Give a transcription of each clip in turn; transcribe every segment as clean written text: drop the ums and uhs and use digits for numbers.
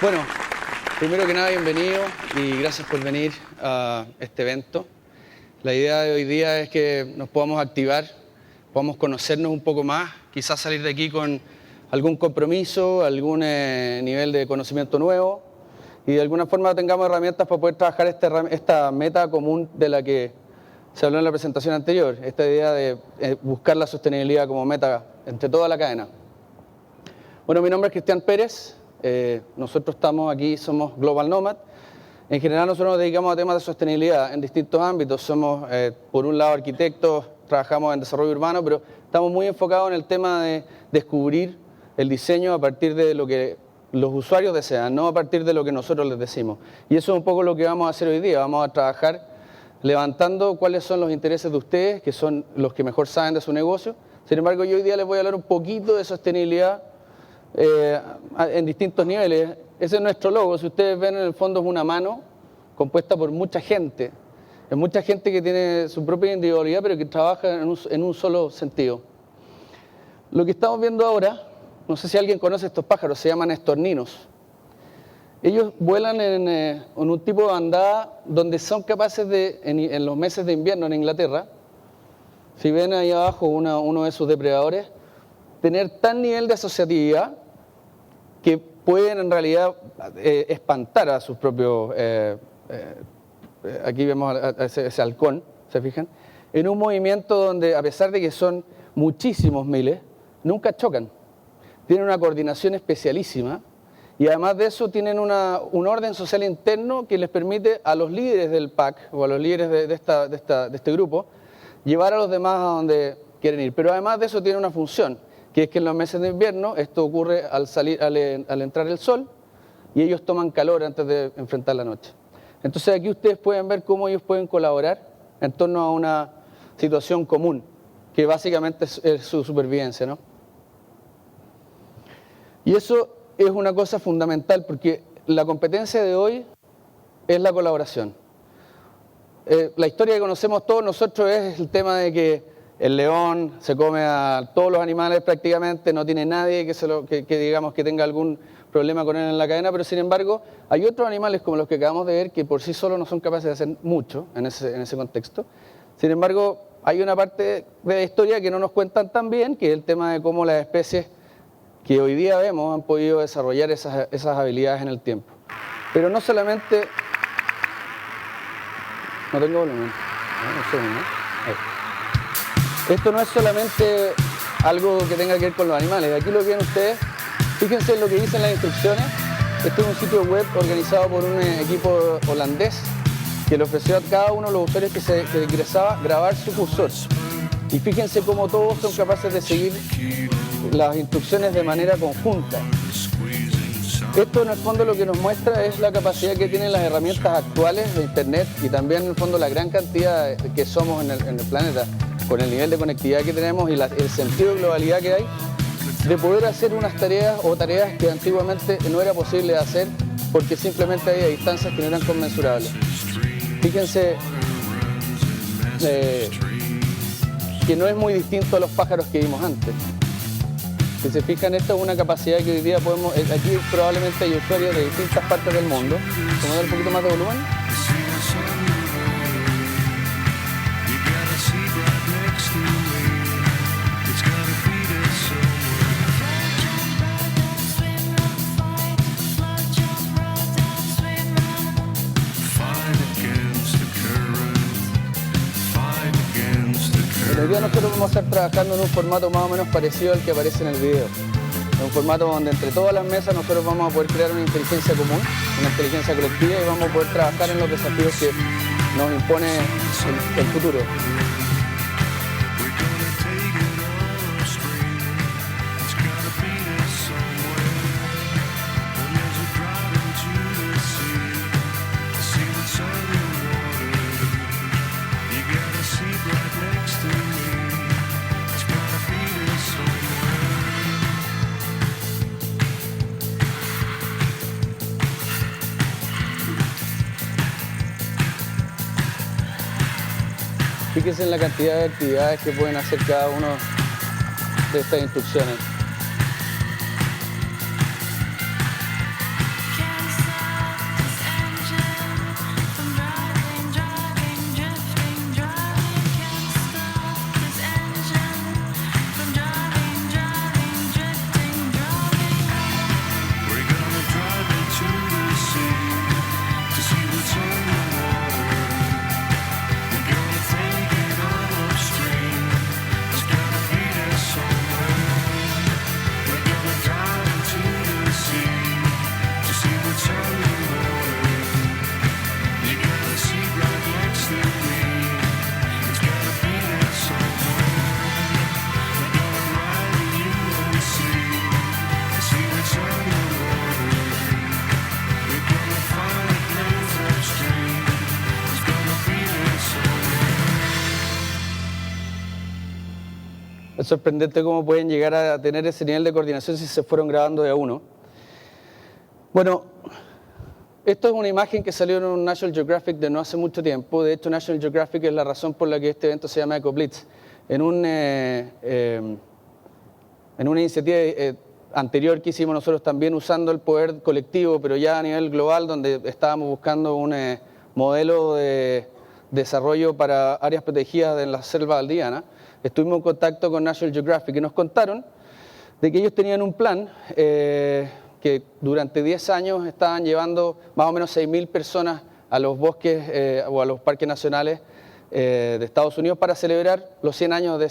Bueno, primero que nada, bienvenido y gracias por venir a este evento. La idea de hoy día es que nos podamos activar, podamos conocernos un poco más, quizás salir de aquí con algún compromiso, algún nivel de conocimiento nuevo y de alguna forma tengamos herramientas para poder trabajar esta meta común de la que se habló en la presentación anterior, esta idea de buscar la sostenibilidad como meta entre toda la cadena. Bueno, mi nombre es Cristian Pérez. Nosotros estamos aquí, somos Global Nomad. En general nosotros nos dedicamos a temas de sostenibilidad en distintos ámbitos. Somos, por un lado, arquitectos, trabajamos en desarrollo urbano, pero estamos muy enfocados en el tema de descubrir el diseño a partir de lo que los usuarios desean, no a partir de lo que nosotros les decimos. Y eso es un poco lo que vamos a hacer hoy día. Vamos a trabajar levantando cuáles son los intereses de ustedes, que son los que mejor saben de su negocio. Sin embargo, yo hoy día les voy a hablar un poquito de sostenibilidad en distintos niveles. Ese es nuestro logo. Si ustedes ven, en el fondo es una mano compuesta por mucha gente. Es mucha gente que tiene su propia individualidad, pero que trabaja en un solo sentido. Lo que estamos viendo ahora, no sé si alguien conoce estos pájaros, se llaman estorninos. Ellos vuelan en un tipo de bandada donde son capaces de, en los meses de invierno en Inglaterra, si ven ahí abajo uno de sus depredadores, tener tal nivel de asociatividad que pueden en realidad espantar a sus propios, aquí vemos a ese halcón, ¿se fijan? En un movimiento donde, a pesar de que son muchísimos miles, nunca chocan. Tienen una coordinación especialísima y además de eso tienen un orden social interno que les permite a los líderes del pack o a los líderes de este grupo llevar a los demás a donde quieren ir. Pero además de eso tiene una función, que es que en los meses de invierno esto ocurre al entrar el sol y ellos toman calor antes de enfrentar la noche. Entonces aquí ustedes pueden ver cómo ellos pueden colaborar en torno a una situación común, que básicamente es su supervivencia, ¿no? Y eso es una cosa fundamental porque la competencia de hoy es la colaboración. La historia que conocemos todos nosotros es el tema de que el león se come a todos los animales prácticamente, no tiene nadie que digamos que tenga algún problema con él en la cadena, pero sin embargo hay otros animales como los que acabamos de ver que por sí solos no son capaces de hacer mucho en ese contexto. Sin embargo, hay una parte de la historia que no nos cuentan tan bien, que es el tema de cómo las especies que hoy día vemos han podido desarrollar esas habilidades en el tiempo. Pero no solamente... No tengo volumen. No sé, ¿no? Esto no es solamente algo que tenga que ver con los animales. Aquí lo que ven ustedes, fíjense en lo que dicen las instrucciones. Este es un sitio web organizado por un equipo holandés que le ofreció a cada uno de los usuarios que ingresaba grabar su cursor. Y fíjense cómo todos son capaces de seguir las instrucciones de manera conjunta. Esto en el fondo lo que nos muestra es la capacidad que tienen las herramientas actuales de Internet y también en el fondo la gran cantidad que somos en el planeta, con el nivel de conectividad que tenemos y el sentido de globalidad que hay, de poder hacer unas tareas o tareas que antiguamente no era posible hacer porque simplemente había distancias que no eran conmensurables. Fíjense que no es muy distinto a los pájaros que vimos antes. Si se fijan, esta es una capacidad que hoy día podemos... Aquí probablemente hay usuarios de distintas partes del mundo. ¿Podemos dar un poquito más de volumen? Hoy día nosotros vamos a estar trabajando en un formato más o menos parecido al que aparece en el video. En un formato donde entre todas las mesas nosotros vamos a poder crear una inteligencia común, una inteligencia colectiva y vamos a poder trabajar en los desafíos que nos impone el futuro. Fíjense en la cantidad de actividades que pueden hacer cada uno de estas instrucciones. sorprendente cómo pueden llegar a tener ese nivel de coordinación si se fueron grabando de a uno. Bueno, esto es una imagen que salió en un National Geographic de no hace mucho tiempo. De hecho, National Geographic es la razón por la que este evento se llama EcoBlitz. En una iniciativa anterior que hicimos nosotros también usando el poder colectivo, pero ya a nivel global, donde estábamos buscando un modelo de desarrollo para áreas protegidas en la selva aldeana, estuvimos en contacto con National Geographic y nos contaron de que ellos tenían un plan que durante 10 años estaban llevando más o menos 6.000 personas a los bosques o a los parques nacionales de Estados Unidos para celebrar los 100 años de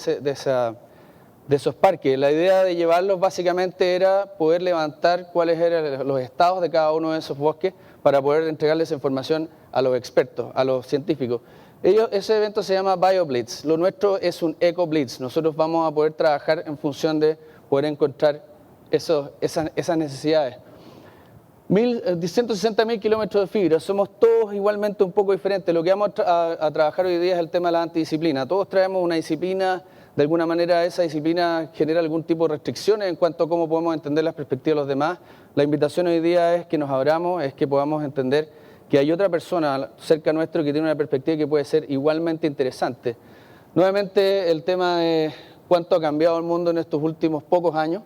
esos parques. La idea de llevarlos básicamente era poder levantar cuáles eran los estados de cada uno de esos bosques para poder entregarles información a los expertos, a los científicos. Ese evento se llama BioBlitz. Lo nuestro es un EcoBlitz. Nosotros vamos a poder trabajar en función de poder encontrar esas necesidades. 160.000 kilómetros de fibra, somos todos igualmente un poco diferentes. Lo que vamos a trabajar hoy día es el tema de la antidisciplina. Todos traemos una disciplina, de alguna manera esa disciplina genera algún tipo de restricciones en cuanto a cómo podemos entender las perspectivas de los demás. La invitación hoy día es que nos abramos, es que podamos entender que hay otra persona cerca nuestro que tiene una perspectiva que puede ser igualmente interesante. Nuevamente el tema de cuánto ha cambiado el mundo en estos últimos pocos años.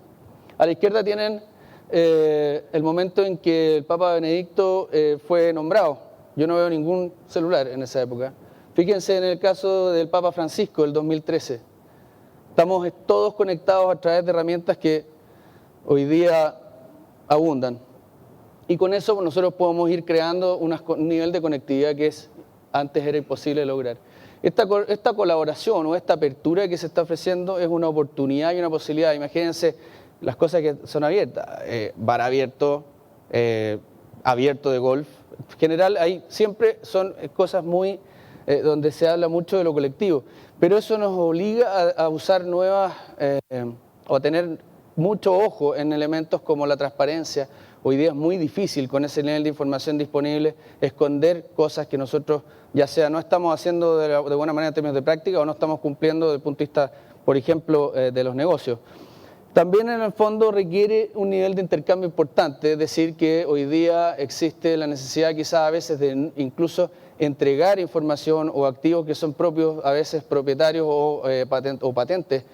A la izquierda tienen el momento en que el Papa Benedicto fue nombrado. Yo no veo ningún celular en esa época. Fíjense en el caso del Papa Francisco, del 2013. Estamos todos conectados a través de herramientas que hoy día abundan. Y con eso nosotros podemos ir creando un nivel de conectividad que antes era imposible lograr. Esta colaboración o esta apertura que se está ofreciendo es una oportunidad y una posibilidad. Imagínense las cosas que son abiertas, bar abierto, abierto de golf. En general, ahí siempre son cosas muy donde se habla mucho de lo colectivo, pero eso nos obliga a usar nuevas o a tener mucho ojo en elementos como la transparencia. Hoy día es muy difícil con ese nivel de información disponible esconder cosas que nosotros ya sea no estamos haciendo de buena manera en términos de práctica o no estamos cumpliendo desde el punto de vista, por ejemplo, de los negocios. También en el fondo requiere un nivel de intercambio importante, es decir, que hoy día existe la necesidad quizás a veces de incluso entregar información o activos que son propios, a veces propietarios o patentes,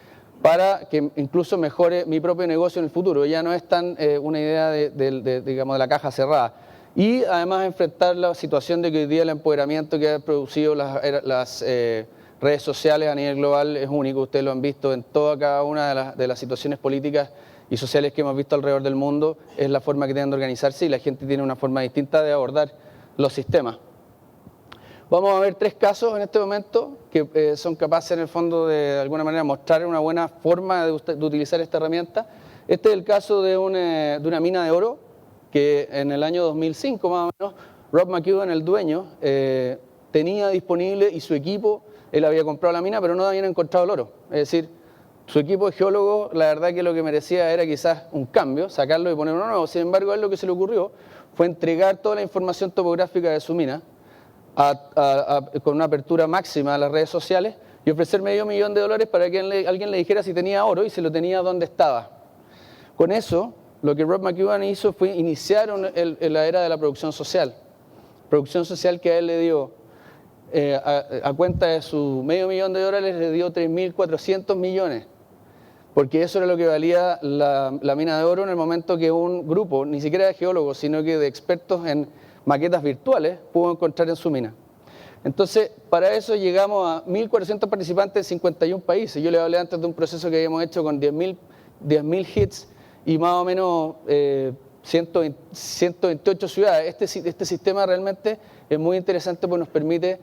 para que incluso mejore mi propio negocio en el futuro. Ya no es tan una idea digamos, de la caja cerrada. Y además enfrentar la situación de que hoy día el empoderamiento que ha producido las redes sociales a nivel global es único. Ustedes lo han visto en cada una de las situaciones políticas y sociales que hemos visto alrededor del mundo. Es la forma que tienen de organizarse y la gente tiene una forma distinta de abordar los sistemas. Vamos a ver 3 casos en este momento que son capaces en el fondo de alguna manera mostrar una buena forma de utilizar esta herramienta. Este es el caso de una mina de oro que en el año 2005 más o menos Rob McEwen, el dueño, tenía disponible y su equipo, él había comprado la mina pero no habían encontrado el oro. Es decir, su equipo de geólogos la verdad que lo que merecía era quizás un cambio, sacarlo y poner uno nuevo. Sin embargo, a él lo que se le ocurrió fue entregar toda la información topográfica de su mina con una apertura máxima a las redes sociales y ofrecer $500,000 para que alguien le dijera si tenía oro y si lo tenía dónde estaba. Con eso, lo que Rob McEwen hizo fue iniciar la era de la producción social que a él le dio, a cuenta de su $500,000, le dio 3.400 millones, porque eso era lo que valía la mina de oro en el momento que un grupo, ni siquiera de geólogos, sino que de expertos en maquetas virtuales, pudo encontrar en su mina. Entonces, para eso llegamos a 1.400 participantes en 51 países. Yo les hablé antes de un proceso que habíamos hecho con 10.000 hits y más o menos 128 ciudades. Este sistema realmente es muy interesante porque nos permite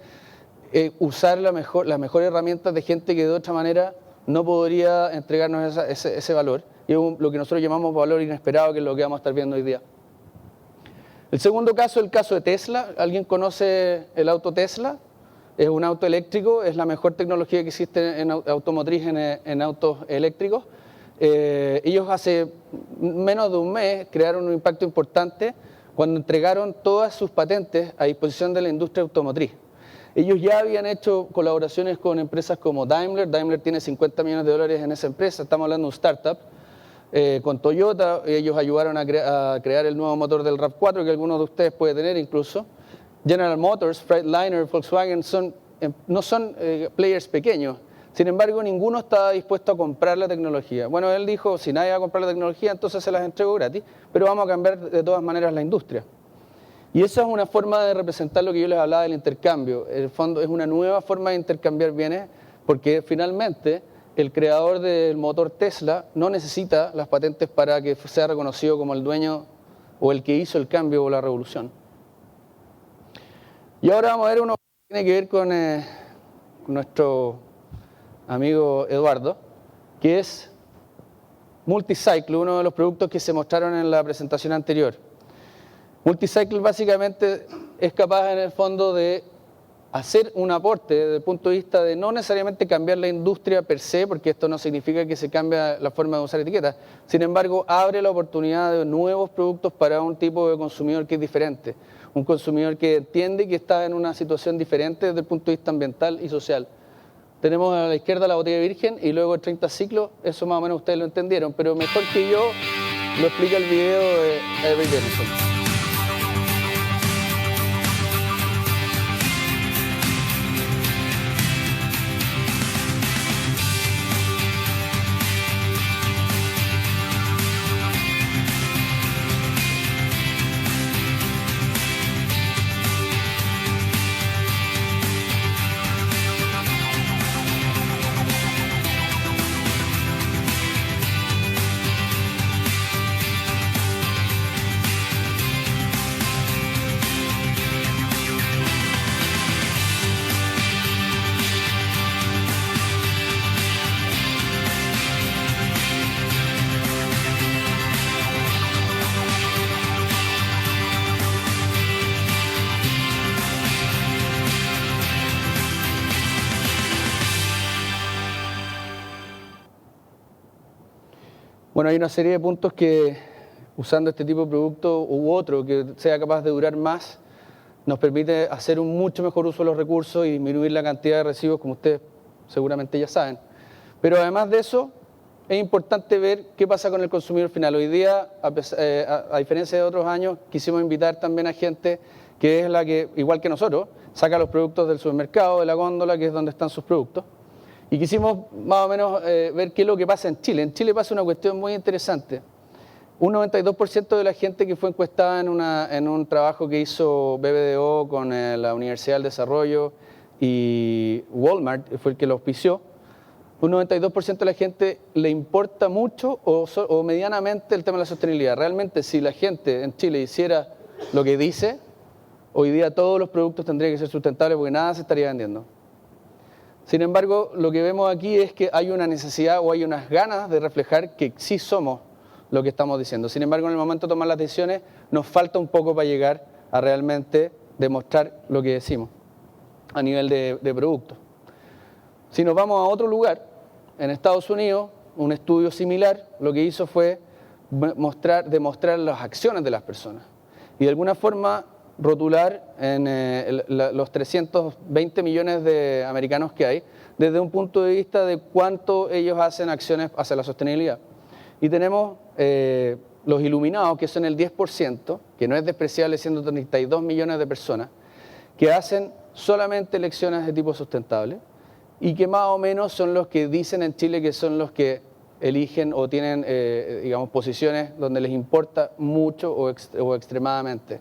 usar las mejores herramientas de gente que de otra manera no podría entregarnos ese valor. Y es lo que nosotros llamamos valor inesperado, que es lo que vamos a estar viendo hoy día. El segundo caso, el caso de Tesla. ¿Alguien conoce el auto Tesla? Es un auto eléctrico, es la mejor tecnología que existe en automotriz en autos eléctricos. Ellos hace menos de un mes crearon un impacto importante cuando entregaron todas sus patentes a disposición de la industria automotriz. Ellos ya habían hecho colaboraciones con empresas como Daimler. Daimler tiene 50 millones de dólares en esa empresa, estamos hablando de un startup. Con Toyota, ellos ayudaron a crear el nuevo motor del RAV4 que algunos de ustedes pueden tener incluso. General Motors, Freightliner, Volkswagen no son players pequeños. Sin embargo, ninguno estaba dispuesto a comprar la tecnología. Bueno, él dijo, si nadie va a comprar la tecnología, entonces se las entrego gratis, pero vamos a cambiar de todas maneras la industria. Y esa es una forma de representar lo que yo les hablaba del intercambio. En el fondo es una nueva forma de intercambiar bienes, porque finalmente el creador del motor Tesla no necesita las patentes para que sea reconocido como el dueño o el que hizo el cambio o la revolución. Y ahora vamos a ver uno que tiene que ver con nuestro amigo Eduardo, que es Multicycle, uno de los productos que se mostraron en la presentación anterior. Multicycle básicamente es capaz en el fondo de hacer un aporte desde el punto de vista de no necesariamente cambiar la industria per se, porque esto no significa que se cambie la forma de usar etiquetas. Sin embargo, abre la oportunidad de nuevos productos para un tipo de consumidor que es diferente. Un consumidor que entiende que está en una situación diferente desde el punto de vista ambiental y social. Tenemos a la izquierda la botella virgen y luego el 30 ciclos, eso más o menos ustedes lo entendieron, pero mejor que yo lo explica el video de Avery Dennison. Bueno, hay una serie de puntos que, usando este tipo de producto u otro que sea capaz de durar más, nos permite hacer un mucho mejor uso de los recursos y disminuir la cantidad de residuos, como ustedes seguramente ya saben. Pero además de eso, es importante ver qué pasa con el consumidor final. Hoy día, a diferencia de otros años, quisimos invitar también a gente que es la que, igual que nosotros, saca los productos del supermercado, de la góndola, que es donde están sus productos. Y quisimos más o menos ver qué es lo que pasa en Chile. En Chile pasa una cuestión muy interesante. Un 92% de la gente que fue encuestada en un trabajo que hizo BBDO con la Universidad del Desarrollo y Walmart, fue el que lo auspició, un 92% de la gente le importa mucho o medianamente el tema de la sostenibilidad. Realmente, si la gente en Chile hiciera lo que dice, hoy día todos los productos tendrían que ser sustentables porque nada se estaría vendiendo. Sin embargo, lo que vemos aquí es que hay una necesidad o hay unas ganas de reflejar que sí somos lo que estamos diciendo. Sin embargo, en el momento de tomar las decisiones, nos falta un poco para llegar a realmente demostrar lo que decimos a nivel de producto. Si nos vamos a otro lugar, en Estados Unidos, un estudio similar, lo que hizo fue demostrar las acciones de las personas. Y de alguna forma rotular en los 320 millones de americanos que hay, desde un punto de vista de cuánto ellos hacen acciones hacia la sostenibilidad. Y tenemos los iluminados, que son el 10%, que no es despreciable siendo 32 millones de personas, que hacen solamente elecciones de tipo sustentable y que más o menos son los que dicen en Chile que son los que eligen o tienen, digamos, posiciones donde les importa mucho o extremadamente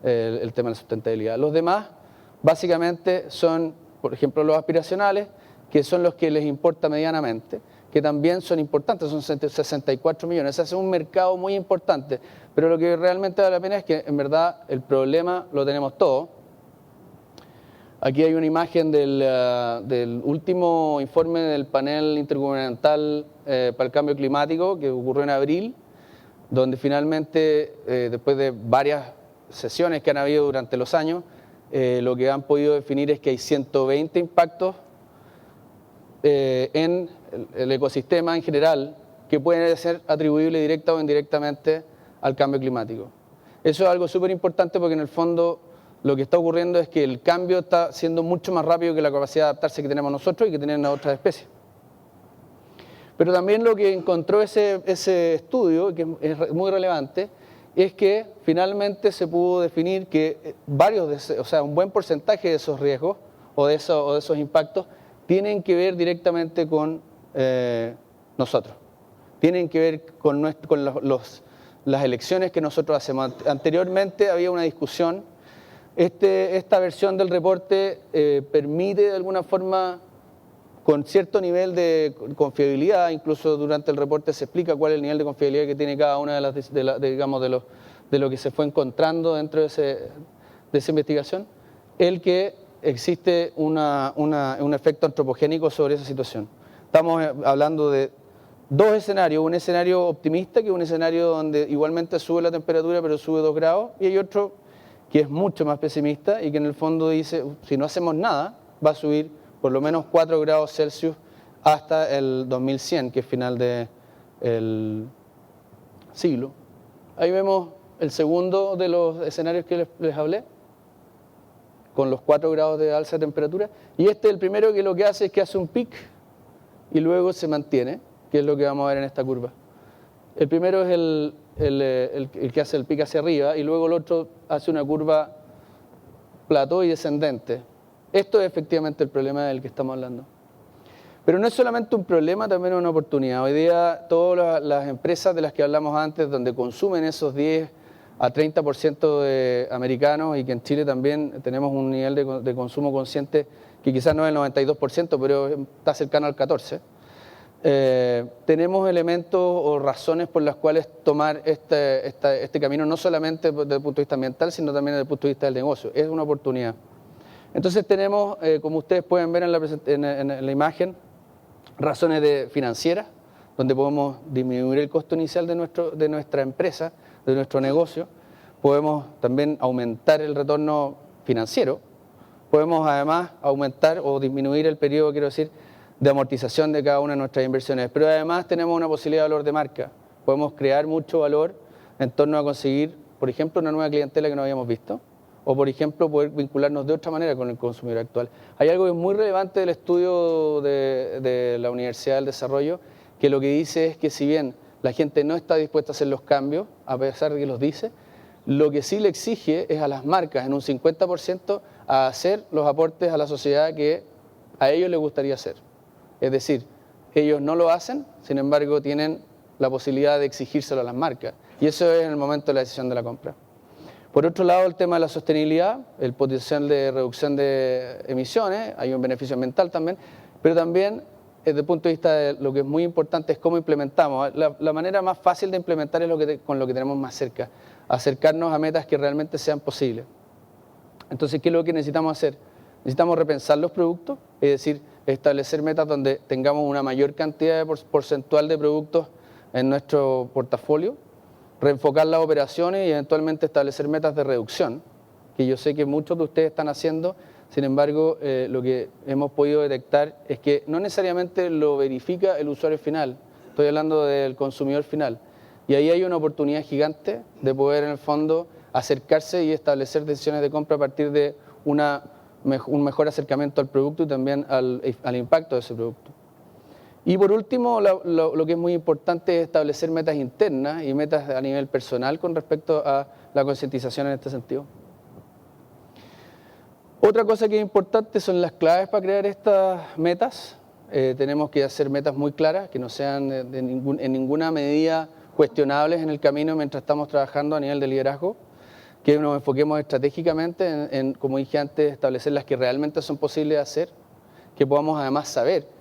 el tema de la sustentabilidad. Los demás básicamente son, por ejemplo, los aspiracionales, que son los que les importa medianamente, que también son importantes, son 64 millones. Ese es un mercado muy importante, pero lo que realmente vale la pena es que en verdad el problema lo tenemos todos. Aquí hay una imagen del último informe del panel intergubernamental para el cambio climático que ocurrió en abril, donde finalmente, después de varias sesiones que han habido durante los años, lo que han podido definir es que hay 120 impactos en el ecosistema en general que pueden ser atribuibles directa o indirectamente al cambio climático. Eso es algo súper importante porque en el fondo lo que está ocurriendo es que el cambio está siendo mucho más rápido que la capacidad de adaptarse que tenemos nosotros y que tienen las otras especies. Pero también lo que encontró ese estudio, que es muy relevante, es que finalmente se pudo definir que un buen porcentaje de esos riesgos o de esos impactos tienen que ver directamente con nosotros. Tienen que ver con las elecciones que nosotros hacemos. Anteriormente había una discusión. Esta versión del reporte permite de alguna forma, con cierto nivel de confiabilidad, incluso durante el reporte se explica cuál es el nivel de confiabilidad que tiene cada una de lo que se fue encontrando dentro de esa investigación, el que existe un efecto antropogénico sobre esa situación. Estamos hablando de dos escenarios, un escenario optimista, que es un escenario donde igualmente sube la temperatura, pero sube 2 grados, y hay otro que es mucho más pesimista y que en el fondo dice, si no hacemos nada, va a subir por lo menos 4 grados Celsius hasta el 2100, que es final del siglo. Ahí vemos el segundo de los escenarios que les hablé, con los 4 grados de alza de temperatura. Y el primero, que lo que hace es que hace un pic y luego se mantiene, que es lo que vamos a ver en esta curva. El primero es el que hace el pic hacia arriba y luego el otro hace una curva plató y descendente. Esto es efectivamente el problema del que estamos hablando. Pero no es solamente un problema, también es una oportunidad. Hoy día todas las empresas de las que hablamos antes, donde consumen esos 10 a 30% de americanos, y que en Chile también tenemos un nivel de consumo consciente que quizás no es el 92%, pero está cercano al 14%. Tenemos elementos o razones por las cuales tomar este camino, no solamente desde el punto de vista ambiental, sino también desde el punto de vista del negocio. Es una oportunidad. Entonces tenemos, como ustedes pueden ver en la imagen, razones financieras, donde podemos disminuir el costo inicial de nuestra empresa, de nuestro negocio. Podemos también aumentar el retorno financiero. Podemos además aumentar o disminuir el periodo, de amortización de cada una de nuestras inversiones. Pero además tenemos una posibilidad de valor de marca. Podemos crear mucho valor en torno a conseguir, por ejemplo, una nueva clientela que no habíamos visto, o por ejemplo poder vincularnos de otra manera con el consumidor actual. Hay algo que es muy relevante del estudio de la Universidad del Desarrollo, que lo que dice es que si bien la gente no está dispuesta a hacer los cambios, a pesar de que los dice, lo que sí le exige es a las marcas en un 50% a hacer los aportes a la sociedad que a ellos les gustaría hacer. Es decir, ellos no lo hacen, sin embargo tienen la posibilidad de exigírselo a las marcas. Y eso es en el momento de la decisión de la compra. Por otro lado, el tema de la sostenibilidad, el potencial de reducción de emisiones, hay un beneficio ambiental también, pero también desde el punto de vista de lo que es muy importante es cómo implementamos. La manera más fácil de implementar es con lo que tenemos más cerca, acercarnos a metas que realmente sean posibles. Entonces, ¿qué es lo que necesitamos hacer? Necesitamos repensar los productos, es decir, establecer metas donde tengamos una mayor cantidad porcentual de productos en nuestro portafolio, reenfocar las operaciones y eventualmente establecer metas de reducción, que yo sé que muchos de ustedes están haciendo. Sin embargo, lo que hemos podido detectar es que no necesariamente lo verifica el usuario final, estoy hablando del consumidor final. Y ahí hay una oportunidad gigante de poder, en el fondo, acercarse y establecer decisiones de compra a partir de un mejor acercamiento al producto y también al impacto de ese producto. Y por último, lo que es muy importante es establecer metas internas y metas a nivel personal con respecto a la concientización en este sentido. Otra cosa que es importante son las claves para crear estas metas. Tenemos que hacer metas muy claras, que no sean en ninguna medida cuestionables en el camino mientras estamos trabajando a nivel de liderazgo, que nos enfoquemos estratégicamente en, como dije antes, establecer las que realmente son posibles de hacer, que podamos además saber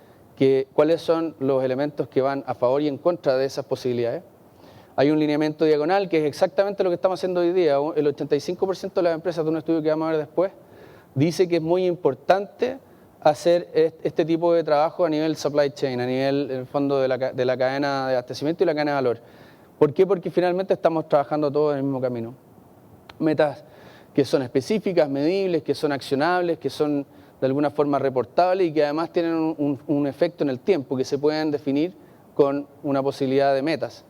cuáles son los elementos que van a favor y en contra de esas posibilidades. Hay un lineamiento diagonal que es exactamente lo que estamos haciendo hoy día. El 85% de las empresas, de un estudio que vamos a ver después, dice que es muy importante hacer este tipo de trabajo a nivel supply chain, a nivel, en el fondo, de la cadena de abastecimiento y la cadena de valor. ¿Por qué? Porque finalmente estamos trabajando todos en el mismo camino. Metas que son específicas, medibles, que son accionables, que son de alguna forma reportables y que además tienen un efecto en el tiempo, que se pueden definir con una posibilidad de metas.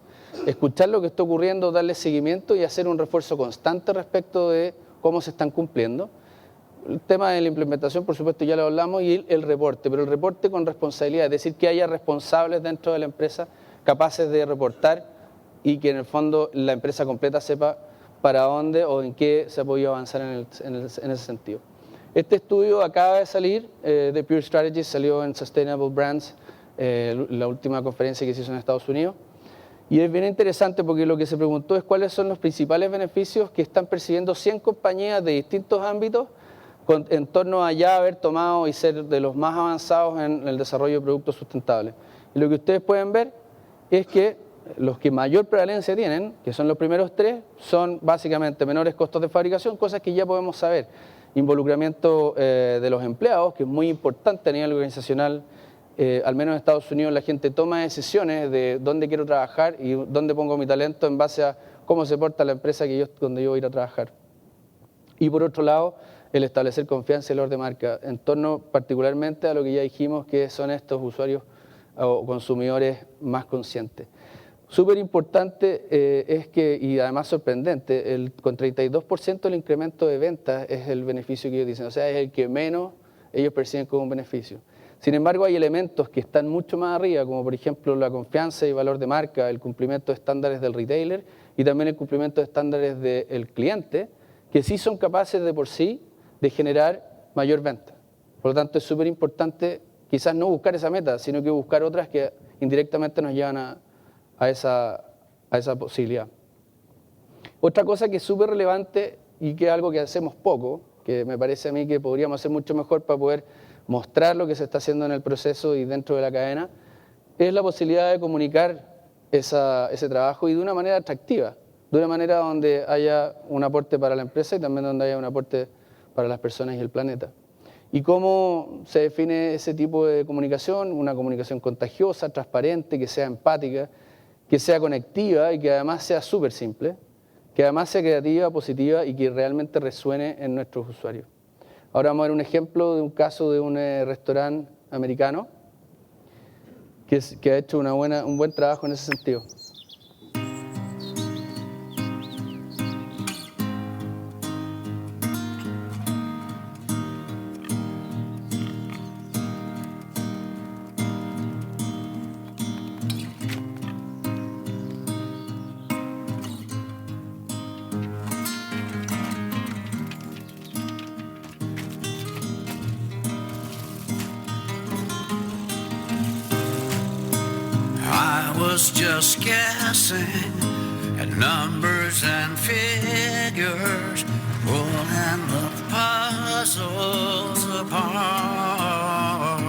Escuchar lo que está ocurriendo, darle seguimiento y hacer un refuerzo constante respecto de cómo se están cumpliendo. El tema de la implementación, por supuesto, ya lo hablamos, y el reporte, pero el reporte con responsabilidad, es decir, que haya responsables dentro de la empresa capaces de reportar y que en el fondo la empresa completa sepa para dónde o en qué se ha podido avanzar en ese sentido. Este estudio acaba de salir de Pure Strategies, salió en Sustainable Brands, la última conferencia que se hizo en Estados Unidos. Y es bien interesante porque lo que se preguntó es cuáles son los principales beneficios que están percibiendo 100 compañías de distintos ámbitos en torno a ya haber tomado y ser de los más avanzados en el desarrollo de productos sustentables. Y lo que ustedes pueden ver es que los que mayor prevalencia tienen, que son los primeros tres, son básicamente menores costos de fabricación, cosas que ya podemos saber. Involucramiento de los empleados, que es muy importante a nivel organizacional. Al menos en Estados Unidos la gente toma decisiones de dónde quiero trabajar y dónde pongo mi talento en base a cómo se porta la empresa donde yo voy a ir a trabajar. Y por otro lado, el establecer confianza y valor de marca, en torno particularmente a lo que ya dijimos que son estos usuarios o consumidores más conscientes. Súper importante es que, y además sorprendente, con 32% el incremento de ventas es el beneficio que ellos dicen, o sea, es el que menos ellos perciben como un beneficio. Sin embargo, hay elementos que están mucho más arriba, como por ejemplo la confianza y valor de marca, el cumplimiento de estándares del retailer y también el cumplimiento de estándares del cliente, que sí son capaces de por sí de generar mayor venta. Por lo tanto, es súper importante quizás no buscar esa meta, sino que buscar otras que indirectamente nos llevan a esa posibilidad. Otra cosa que es súper relevante y que es algo que hacemos poco, que me parece a mí que podríamos hacer mucho mejor para poder mostrar lo que se está haciendo en el proceso y dentro de la cadena, es la posibilidad de comunicar ese trabajo y de una manera atractiva, de una manera donde haya un aporte para la empresa y también donde haya un aporte para las personas y el planeta. ¿Y cómo se define ese tipo de comunicación? Una comunicación contagiosa, transparente, que sea empática, que sea conectiva y que además sea súper simple, que además sea creativa, positiva y que realmente resuene en nuestros usuarios. Ahora vamos a ver un ejemplo de un caso de un restaurante americano que ha hecho un buen trabajo en ese sentido. Just guessing at numbers and figures, pulling the puzzles apart.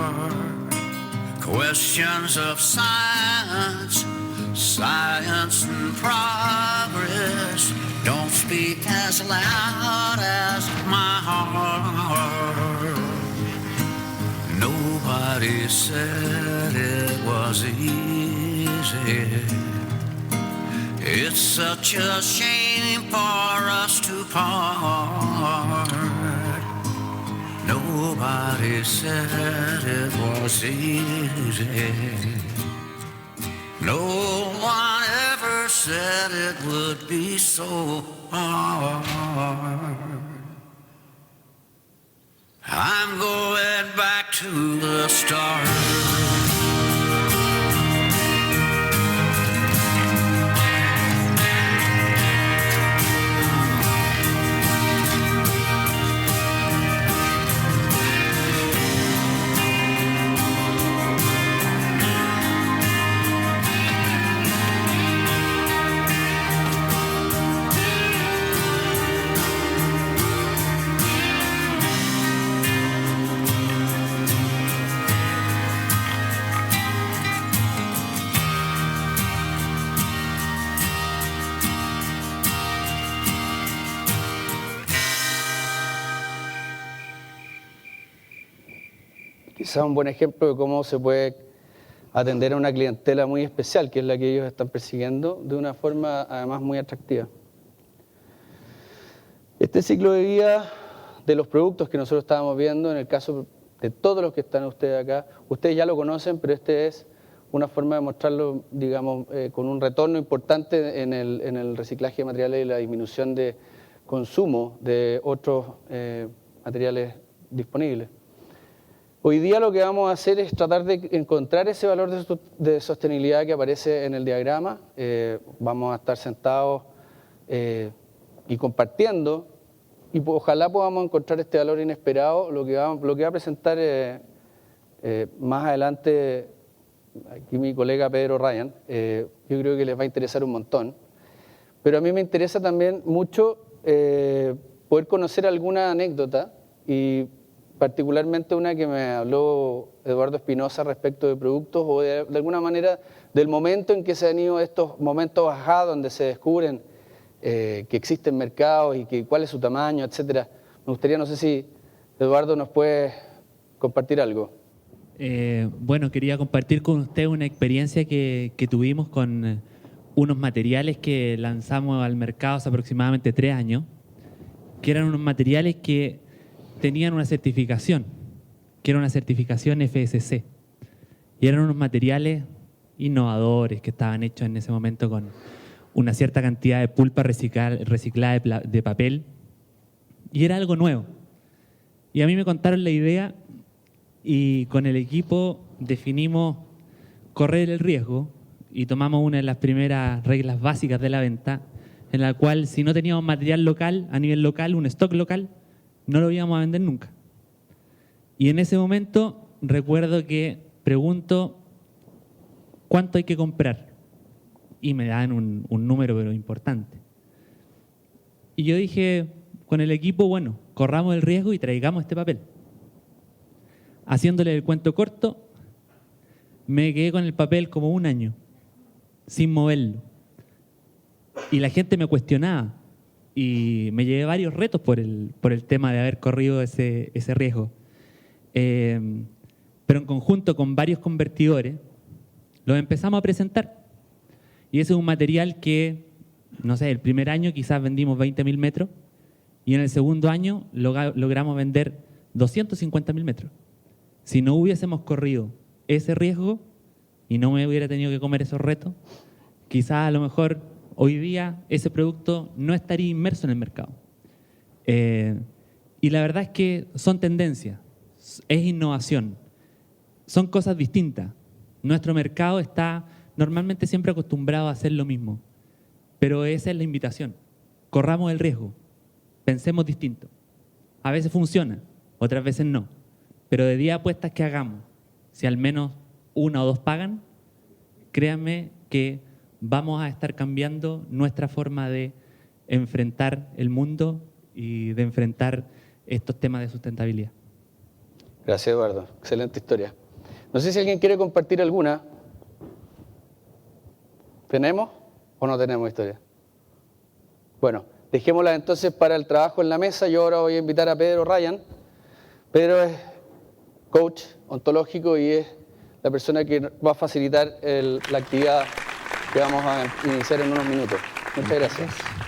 Questions of science, science and progress don't speak as loud as my heart. Nobody said it was easy. It's such a shame for us to part. Nobody said it was easy. No one ever said it would be so hard. I'm going back to the start. Quizá un buen ejemplo de cómo se puede atender a una clientela muy especial, que es la que ellos están persiguiendo, de una forma además muy atractiva. Este ciclo de vida de los productos que nosotros estábamos viendo, en el caso de todos los que están ustedes acá, ustedes ya lo conocen, pero este es una forma de mostrarlo, digamos, con un retorno importante en el reciclaje de materiales y la disminución de consumo de otros materiales disponibles. Hoy día lo que vamos a hacer es tratar de encontrar ese valor de sostenibilidad que aparece en el diagrama. Vamos a estar sentados y compartiendo, y ojalá podamos encontrar este valor inesperado. Lo que va a presentar más adelante aquí mi colega Pedro Ryan, yo creo que les va a interesar un montón. Pero a mí me interesa también mucho poder conocer alguna anécdota, y particularmente una que me habló Eduardo Espinosa respecto de productos, o de alguna manera del momento en que se han ido estos momentos ajá, donde se descubren que existen mercados y que cuál es su tamaño, etcétera. Me gustaría, no sé si Eduardo nos puede compartir algo. Bueno, quería compartir con usted una experiencia que tuvimos con unos materiales que lanzamos al mercado hace aproximadamente 3 años, que eran unos materiales que tenían una certificación, que era una certificación FSC, y eran unos materiales innovadores que estaban hechos en ese momento con una cierta cantidad de pulpa reciclada de papel, y era algo nuevo. Y a mí me contaron la idea, y con el equipo definimos correr el riesgo y tomamos una de las primeras reglas básicas de la venta, en la cual si no teníamos material local, a nivel local, un stock local, no lo íbamos a vender nunca. Y en ese momento recuerdo que pregunto cuánto hay que comprar, y me dan un número pero importante. Y yo dije con el equipo, bueno, corramos el riesgo y traigamos este papel. Haciéndole el cuento corto, me quedé con el papel como 1 año, sin moverlo. Y la gente me cuestionaba, y me llevé varios retos por el tema de haber corrido ese riesgo. Pero en conjunto con varios convertidores, los empezamos a presentar. Y ese es un material que, no sé, el primer año quizás vendimos 20.000 metros, y en el segundo año logramos vender 250.000 metros. Si no hubiésemos corrido ese riesgo y no me hubiera tenido que comer esos retos, quizás a lo mejor hoy día ese producto no estaría inmerso en el mercado. Y la verdad es que son tendencias, es innovación, son cosas distintas. Nuestro mercado está normalmente siempre acostumbrado a hacer lo mismo, pero esa es la invitación. Corramos el riesgo, pensemos distinto. A veces funciona, otras veces no. Pero de 10 apuestas que hagamos, si al menos 1 o 2 pagan, créanme que vamos a estar cambiando nuestra forma de enfrentar el mundo y de enfrentar estos temas de sustentabilidad. Gracias, Eduardo. Excelente historia. No sé si alguien quiere compartir alguna. ¿Tenemos o no tenemos historia? Bueno, dejémosla entonces para el trabajo en la mesa. Yo ahora voy a invitar a Pedro Ryan. Pedro es coach ontológico y es la persona que va a facilitar la actividad que vamos a iniciar en unos minutos. Muchas gracias.